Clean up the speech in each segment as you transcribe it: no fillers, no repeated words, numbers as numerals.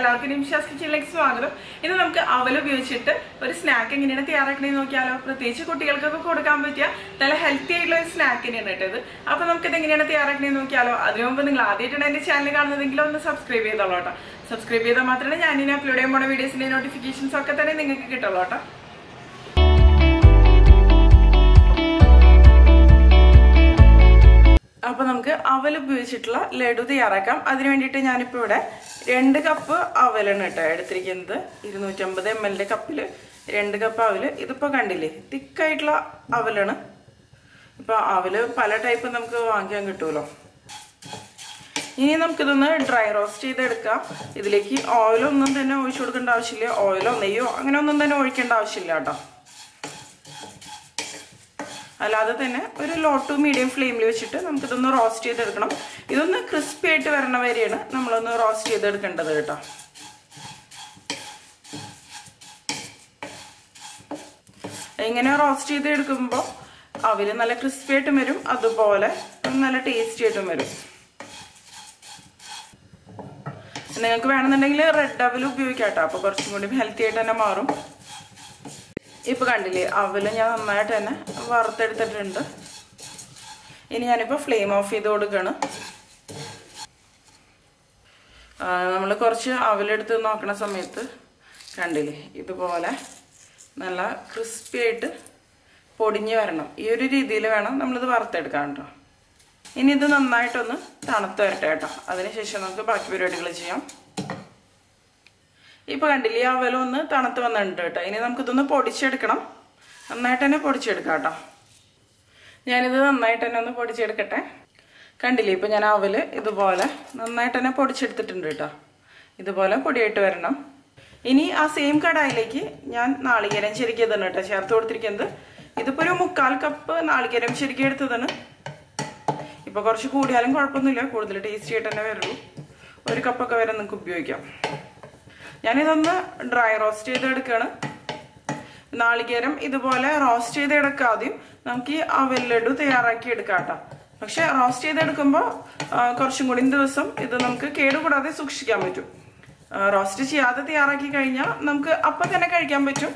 എല്ലാവർക്കും നിംഷാസ് കിച്ചണിലേക്ക് സ്വാഗതം. ഇന്ന് നമുക്ക് അവൽ ഉപയോഗിച്ചിട്ട് ഒരു സ്നാക്ക് എങ്ങനെയാണ് തയ്യാറാക്കണമെന്ന് നോക്കിയാലോ. പ്രത്യേകിച്ച് കുട്ടികൾക്കൊക്കെ കൊടുക്കാൻ പറ്റിയ നല്ല ഹെൽത്തി ആയിട്ടുള്ള ഒരു സ്നാക്ക് തന്നെയാണ് കേട്ടത്. അപ്പൊ നമുക്കിത് എങ്ങനെയാണ് തയ്യാറാക്കണമെന്ന് നോക്കിയാലോ. അതിനു മുമ്പ് നിങ്ങൾ ആദ്യമായിട്ടാണ് എന്റെ ചാനൽ കാണുന്നതെങ്കിൽ ഒന്ന് സബ്സ്ക്രൈബ് ചെയ്തോളൂ കേട്ടോ. സബ്സ്ക്രൈബ് ചെയ്താൽ മാത്രമേ ഞാൻ ഇനി അപ്ലോഡ് ചെയ്യാൻ പോണ വീഡിയോസിന്റെ നോട്ടിഫിക്കേഷൻസ് ഒക്കെ തന്നെ നിങ്ങൾക്ക് കിട്ടുള്ളൂ കേട്ടോ. അപ്പൊ നമുക്ക് അവൽ ഉപയോഗിച്ചിട്ടുള്ള ലഡു തയ്യാറാക്കാം. അതിനു വേണ്ടിയിട്ട് ഞാനിപ്പോൾ ഇവിടെ 2 കപ്പ് അവലാണ് കേട്ടോ എടുത്തിരിക്കുന്നത്. 250 ml കപ്പിൽ 2 കപ്പ് അവല്. ഇതിപ്പോ കണ്ടില്ലേ, തിക്കായിട്ടുള്ള അവലാണ്. ഇപ്പൊ അവല് പല ടൈപ്പ് നമുക്ക് വാങ്ങിക്കാൻ കിട്ടുമല്ലോ. ഇനി നമുക്കിതൊന്ന് ഡ്രൈ റോസ്റ്റ് ചെയ്തെടുക്കാം. ഇതിലേക്ക് ഓയിലൊന്നും തന്നെ ഒഴിച്ചു കൊടുക്കേണ്ട ആവശ്യമില്ല. ഓയിലോ നെയ്യോ അങ്ങനെ ഒന്നും തന്നെ ഒഴിക്കേണ്ട ആവശ്യമില്ല കേട്ടോ. അല്ലാതെ തന്നെ ഒരു ലോ ടു മീഡിയം ഫ്ലെയിമിൽ വെച്ചിട്ട് നമുക്കിതൊന്ന് റോസ്റ്റ് ചെയ്തെടുക്കണം. ഇതൊന്ന് ക്രിസ്പി ആയിട്ട് വരണ വരെയാണ് നമ്മളൊന്ന് റോസ്റ്റ് ചെയ്തെടുക്കേണ്ടത് കേട്ടോ. ഇങ്ങനെ റോസ്റ്റ് ചെയ്തെടുക്കുമ്പോൾ അവര് നല്ല ക്രിസ്പി ആയിട്ടും വരും, അതുപോലെ നല്ല ടേസ്റ്റി ആയിട്ടും വരും. നിങ്ങൾക്ക് വേണമെന്നുണ്ടെങ്കിൽ റെഡ് അവൽ ഉപയോഗിക്കാം കേട്ടോ. അപ്പൊ കുറച്ചും കൂടി ഹെൽത്തി ആയിട്ട് തന്നെ മാറും. ഇപ്പൊ കണ്ടില്ലേ, അവല് ഞാൻ നന്നായിട്ട് തന്നെ വറുത്തെടുത്തിട്ടുണ്ട്. ഇനി ഞാനിപ്പോ ഫ്ലെയിം ഓഫ് ചെയ്ത് കൊടുക്കണം. നമ്മൾ കുറച്ച് അവലെടുത്ത് നോക്കണ സമയത്ത് കണ്ടില്ലേ, ഇതുപോലെ നല്ല ക്രിസ്പി ആയിട്ട് പൊടിഞ്ഞ് വരണം. ഈ ഒരു രീതിയിൽ വേണം നമ്മളിത് വറുത്തെടുക്കാൻ കേട്ടോ. ഇനി ഇത് നന്നായിട്ടൊന്ന് തണുത്ത് വരട്ടെ കേട്ടോ. അതിനുശേഷം നമുക്ക് ബാക്കി പരിപാടികൾ ചെയ്യാം. ഇപ്പൊ കണ്ടില്ലേ, അവലൊന്ന് തണുത്ത് വന്നിട്ടുണ്ട് കേട്ടോ. ഇനി നമുക്കിതൊന്ന് പൊടിച്ചെടുക്കണം. നന്നായിട്ട് തന്നെ പൊടിച്ചെടുക്കാം കേട്ടോ. ഞാനിത് നന്നായിട്ട് തന്നെ ഒന്ന് പൊടിച്ചെടുക്കട്ടെ. കണ്ടില്ലേ, ഇപ്പൊ ഞാൻ അവല് ഇതുപോലെ നന്നായിട്ട് തന്നെ പൊടിച്ചെടുത്തിട്ടുണ്ട് കേട്ടോ. ഇതുപോലെ പൊടിയായിട്ട് വരണം. ഇനി ആ സെയിം കടായിലേക്ക് ഞാൻ നാളികേരം ചെരുക്കിയതാണ് കേട്ടോ ചേർത്ത് കൊടുത്തിരിക്കുന്നത്. ഇതിപ്പോ ഒരു 1/4 കപ്പ് നാളികേരം ചെരുക്കി എടുത്തതാണ്. ഇപ്പൊ കുറച്ച് കൂടിയാലും കുഴപ്പമൊന്നുമില്ല, കൂടുതൽ ടേസ്റ്റി ആയിട്ട് തന്നെ വരുള്ളൂ. 1 കപ്പൊക്കെ വരെ നിങ്ങൾക്ക് ഉപയോഗിക്കാം. ഞാനിതൊന്ന് ഡ്രൈ റോസ്റ്റ് ചെയ്തെടുക്കുകയാണ്. നാളികേരം ഇതുപോലെ റോസ്റ്റ് ചെയ്തെടുക്കാം. ആദ്യം നമുക്ക് ഈ അവൽ ലഡു തയ്യാറാക്കി എടുക്കാം കേട്ടോ. പക്ഷെ റോസ്റ്റ് ചെയ്തെടുക്കുമ്പോൾ കുറച്ചും കൂടി ദിവസം ഇത് നമുക്ക് കേടുകൂടാതെ സൂക്ഷിക്കാൻ പറ്റും. റോസ്റ്റ് ചെയ്യാതെ തയ്യാറാക്കി കഴിഞ്ഞാൽ നമുക്ക് അപ്പം തന്നെ കഴിക്കാൻ പറ്റും.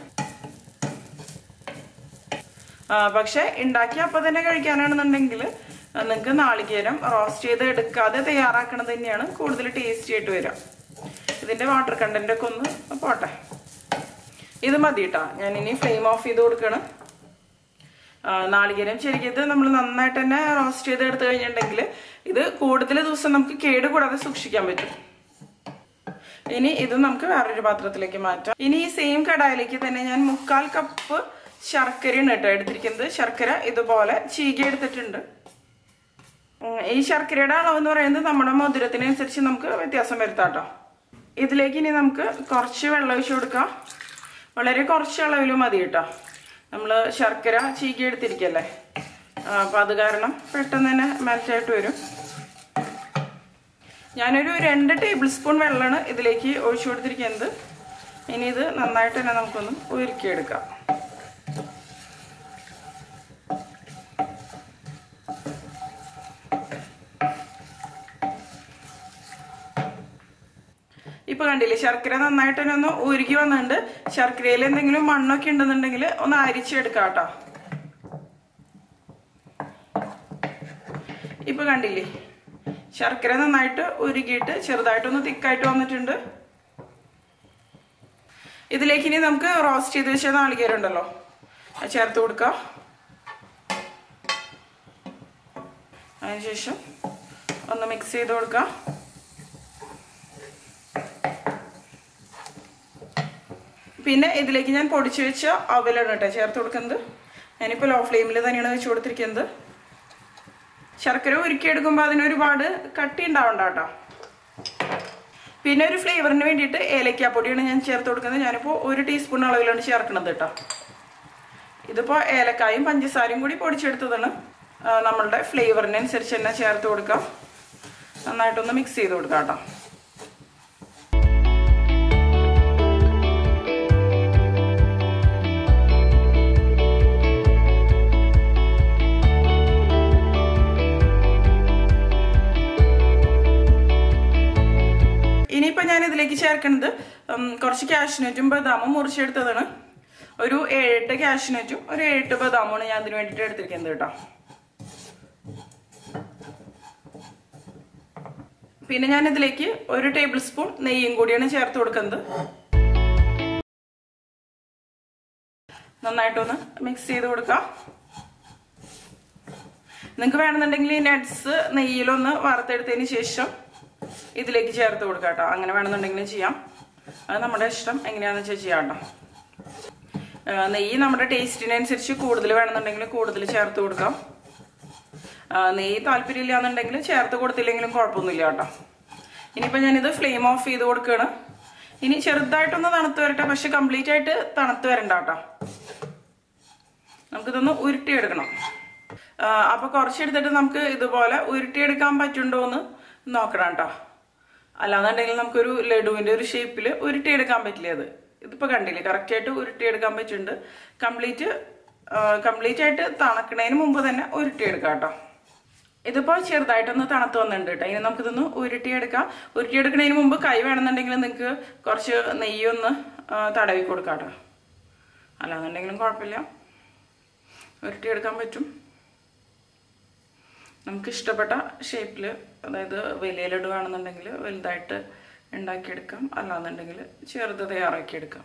പക്ഷെ ഉണ്ടാക്കി അപ്പം തന്നെ കഴിക്കാനാണെന്നുണ്ടെങ്കിൽ നിങ്ങൾക്ക് നാളികേരം റോസ്റ്റ് ചെയ്ത് എടുക്കാതെ തയ്യാറാക്കണത് തന്നെയാണ് കൂടുതൽ ടേസ്റ്റി ആയിട്ട് വരിക. ഇതിന്റെ വാട്ടർ കണ്ടന്റ് ഒക്കെ ഒന്ന് പോട്ടെ. ഇത് മതി കേട്ടോ. ഞാൻ ഇനി ഫ്ലെയിം ഓഫ് ചെയ്ത് കൊടുക്കണം. നാളികേരം ചെരുക്കിയത് നമ്മൾ നന്നായിട്ട് തന്നെ റോസ്റ്റ് ചെയ്ത് എടുത്തു കഴിഞ്ഞിട്ടുണ്ടെങ്കിൽ ഇത് കൂടുതൽ ദിവസം നമുക്ക് കേടുകൂടാതെ സൂക്ഷിക്കാൻ പറ്റും. ഇനി ഇത് നമുക്ക് വേറൊരു പാത്രത്തിലേക്ക് മാറ്റാം. ഇനി ഈ സെയിം കടായിലേക്ക് തന്നെ ഞാൻ 1/4 കപ്പ് ശർക്കരയാണ് കേട്ടോ എടുത്തിരിക്കുന്നത്. ശർക്കര ഇതുപോലെ ചീകി എടുത്തിട്ടുണ്ട്. ഈ ശർക്കരയുടെ അളവെന്ന് പറയുന്നത് നമ്മുടെ മധുരത്തിനനുസരിച്ച് നമുക്ക് വ്യത്യാസം വരുത്താം കേട്ടോ. ഇതിലേക്ക് ഇനി നമുക്ക് കുറച്ച് വെള്ളം ഒഴിച്ചു കൊടുക്കാം. വളരെ കുറച്ച് അളവിൽ മതി കേട്ടോ. നമ്മൾ ശർക്കര ചീകി എടുത്തിരിക്കല്ലേ, അപ്പം അത് കാരണം പെട്ടെന്ന് തന്നെ മെൽറ്റായിട്ട് വരും. ഞാനൊരു 2 ടേബിൾ സ്പൂൺ വെള്ളമാണ് ഇതിലേക്ക് ഒഴിച്ചു കൊടുത്തിരിക്കുന്നത്. ഇനി ഇത് നന്നായിട്ട് തന്നെ നമുക്കൊന്ന് ഉരുക്കിയെടുക്കാം. ഇപ്പൊ കണ്ടില്ലേ, ശർക്കര നന്നായിട്ട് തന്നെ ഒന്ന് ഉരുകി വന്നിട്ടുണ്ട്. ശർക്കരയിൽ എന്തെങ്കിലും മണ്ണൊക്കെ ഉണ്ടെന്നുണ്ടെങ്കിൽ ഒന്ന് അരിച്ചെടുക്കാം കേട്ടോ. ഇപ്പൊ കണ്ടില്ലേ, ശർക്കര നന്നായിട്ട് ഉരുകിയിട്ട് ചെറുതായിട്ടൊന്ന് തിക്കായിട്ട് വന്നിട്ടുണ്ട്. ഇതിലേക്ക് ഇനി നമുക്ക് റോസ്റ്റ് ചെയ്ത് വെച്ച നാളികേരം ഉണ്ടല്ലോ, അത് ചേർത്ത് കൊടുക്കാം. അതിനുശേഷം ഒന്ന് മിക്സ് ചെയ്ത് കൊടുക്കാം. പിന്നെ ഇതിലേക്ക് ഞാൻ പൊടിച്ചു വെച്ച അവലാണ് കേട്ടോ ചേർത്ത് കൊടുക്കുന്നത്. ഞാനിപ്പോൾ ലോ ഫ്ലെയിമിൽ തന്നെയാണ് വെച്ച് കൊടുത്തിരിക്കുന്നത്. ശർക്കര ഉരുക്കിയെടുക്കുമ്പോൾ അതിനൊരുപാട് കട്ടി ഉണ്ടാവണ്ട കേട്ടോ. പിന്നെ ഒരു ഫ്ലേവറിന് വേണ്ടിയിട്ട് ഏലക്കാപ്പൊടിയാണ് ഞാൻ ചേർത്ത് കൊടുക്കുന്നത്. ഞാനിപ്പോൾ 1 ടീസ്പൂൺ അളവിലാണ് ചേർക്കുന്നത് കേട്ടോ. ഇതിപ്പോൾ ഏലക്കായും പഞ്ചസാരയും കൂടി പൊടിച്ചെടുത്തതാണ്. നമ്മളുടെ ഫ്ലേവറിനനുസരിച്ച് തന്നെ ചേർത്ത് കൊടുക്കാം. നന്നായിട്ടൊന്ന് മിക്സ് ചെയ്ത് കൊടുക്കാം കേട്ടോ. ഇതിലേക്ക് ചേർക്കുന്നത് കുറച്ച് കാഷ്നട്ടും ബദാമും മുറിച്ചെടുത്തതാണ്. ഒരു 7-8 കാഷ്നട്ടും ഒരു 7-8 ബദാമുമാണ് ഞാൻ ഇതിന് വേണ്ടിയിട്ട് എടുത്തിരിക്കുന്നത് കേട്ടോ. പിന്നെ ഞാൻ ഇതിലേക്ക് 1 ടേബിൾ സ്പൂൺ നെയ്യും കൂടിയാണ് ചേർത്ത് കൊടുക്കുന്നത്. നന്നായിട്ടൊന്ന് മിക്സ് ചെയ്ത് കൊടുക്കാം. നിങ്ങൾക്ക് വേണമെന്നുണ്ടെങ്കിൽ ഈ നട്ട്സ് നെയ്യിലൊന്ന് വറുത്തെടുത്തതിന് ശേഷം ഇതിലേക്ക് ചേർത്ത് കൊടുക്കാം കേട്ടോ. അങ്ങനെ വേണമെന്നുണ്ടെങ്കിൽ ചെയ്യാം. അത് നമ്മുടെ ഇഷ്ടം, എങ്ങനെയാണെന്ന് വെച്ചാൽ ചെയ്യാം കേട്ടോ. നെയ്യ് നമ്മുടെ ടേസ്റ്റിനനുസരിച്ച് കൂടുതൽ വേണമെന്നുണ്ടെങ്കിൽ കൂടുതൽ ചേർത്ത് കൊടുക്കാം. നെയ്യ് താല്പര്യമില്ല എന്നുണ്ടെങ്കിൽ ചേർത്ത് കൊടുത്തില്ലെങ്കിലും കുഴപ്പമൊന്നുമില്ല കേട്ടോ. ഇനിയിപ്പോൾ ഞാനിത് ഫ്ലെയിം ഓഫ് ചെയ്ത് കൊടുക്കുകയാണ്. ഇനി ചെറുതായിട്ടൊന്ന് തണുത്ത് വരട്ടെ, പക്ഷെ കംപ്ലീറ്റ് ആയിട്ട് തണുത്ത് വരണ്ട കേട്ടോ. നമുക്കിതൊന്ന് ഉരുട്ടിയെടുക്കണം. അപ്പോൾ കുറച്ചെടുത്തിട്ട് നമുക്ക് ഇതുപോലെ ഉരുട്ടിയെടുക്കാൻ പറ്റുണ്ടോ എന്ന് നോക്കണം കേട്ടോ. അല്ലാന്നുണ്ടെങ്കിൽ നമുക്കൊരു ലഡുവിൻ്റെ ഒരു ഷേപ്പിൽ ഉരുട്ടിയെടുക്കാൻ പറ്റില്ല. ഇതിപ്പോൾ കണ്ടില്ലേ, കറക്റ്റായിട്ട് ഉരുട്ടിയെടുക്കാൻ പറ്റുന്നുണ്ട്. കംപ്ലീറ്റ് ആയിട്ട് തണുക്കണതിന് മുമ്പ് തന്നെ ഉരുട്ടിയെടുക്കാം കേട്ടോ. ഇതിപ്പോൾ ചെറുതായിട്ടൊന്ന് തണുത്ത് വന്നിട്ടുണ്ട് കേട്ടോ. ഇനി നമുക്കിതൊന്ന് ഉരുട്ടിയെടുക്കാം. ഉരുട്ടിയെടുക്കുന്നതിന് മുമ്പ് കൈ വേണമെന്നുണ്ടെങ്കിൽ നിങ്ങൾക്ക് കുറച്ച് നെയ്യൊന്ന് തടവി കൊടുക്കാം കേട്ടോ. അല്ലാന്നുണ്ടെങ്കിലും കുഴപ്പമില്ല, ഉരുട്ടിയെടുക്കാൻ പറ്റും. നമുക്ക് ഇഷ്ടപ്പെട്ട ഷേപ്പിൽ, അതായത് വലിയ ലഡു വേണമെന്നുണ്ടെങ്കിൽ വലുതായിട്ട് ഉണ്ടാക്കിയെടുക്കാം, അല്ലാന്നുണ്ടെങ്കിൽ ചെറുത് തയ്യാറാക്കിയെടുക്കാം.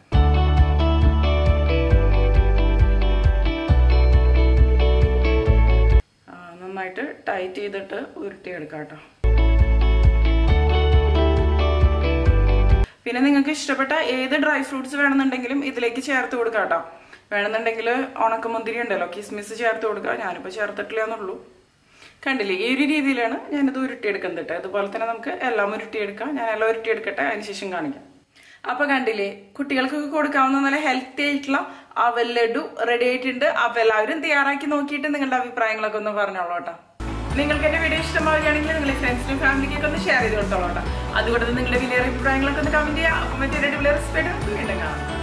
നന്നായിട്ട് ടൈറ്റ് ചെയ്തിട്ട് ഉരുട്ടിയെടുക്കാം കേട്ടോ. പിന്നെ നിങ്ങൾക്ക് ഇഷ്ടപ്പെട്ട ഏത് ഡ്രൈ ഫ്രൂട്ട്സ് വേണമെന്നുണ്ടെങ്കിലും ഇതിലേക്ക് ചേർത്ത് കൊടുക്കാം കേട്ടോ. വേണമെന്നുണ്ടെങ്കിൽ ഉണക്കമുന്തിരി ഉണ്ടല്ലോ, കിസ്മിസ് ചേർത്ത് കൊടുക്കുക. ഞാനിപ്പോൾ ചേർത്തിട്ടില്ല എന്നുള്ളൂ. കണ്ടില്ലേ, ഈ ഒരു രീതിയിലാണ് ഞാനിത് ഉരുട്ടിയെടുക്കുന്നത് കേട്ടോ. അതുപോലെ തന്നെ നമുക്ക് എല്ലാം ഉരുട്ടിയെടുക്കാം. ഞാൻ എല്ലാം ഉരുട്ടിയെടുക്കട്ടെ, അതിനുശേഷം കാണിക്കാം. അപ്പൊ കണ്ടില്ലേ, കുട്ടികൾക്കൊക്കെ കൊടുക്കാവുന്ന നല്ല ഹെൽത്തി ആയിട്ടുള്ള അവൽ ലഡു റെഡി ആയിട്ടുണ്ട്. അപ്പൊ എല്ലാവരും തയ്യാറാക്കി നോക്കിയിട്ട് നിങ്ങളുടെ അഭിപ്രായങ്ങളൊക്കെ ഒന്ന് പറഞ്ഞോളൂ കേട്ടോ. നിങ്ങൾക്ക് എന്റെ വീഡിയോ ഇഷ്ടമാവുകയാണെങ്കിൽ നിങ്ങളുടെ ഫ്രണ്ട്സിനും ഫാമിലിക്കൊക്കെ ഒന്ന് ഷെയർ ചെയ്ത് കൊടുത്തോളൂ കേട്ടോ. അതുകൊണ്ട് നിങ്ങളുടെ വലിയ അഭിപ്രായങ്ങളൊക്കെ ഒന്ന് കമന്റ് ചെയ്യാം. അപ്പം മറ്റൊരു വീണ്ടും കാണാം.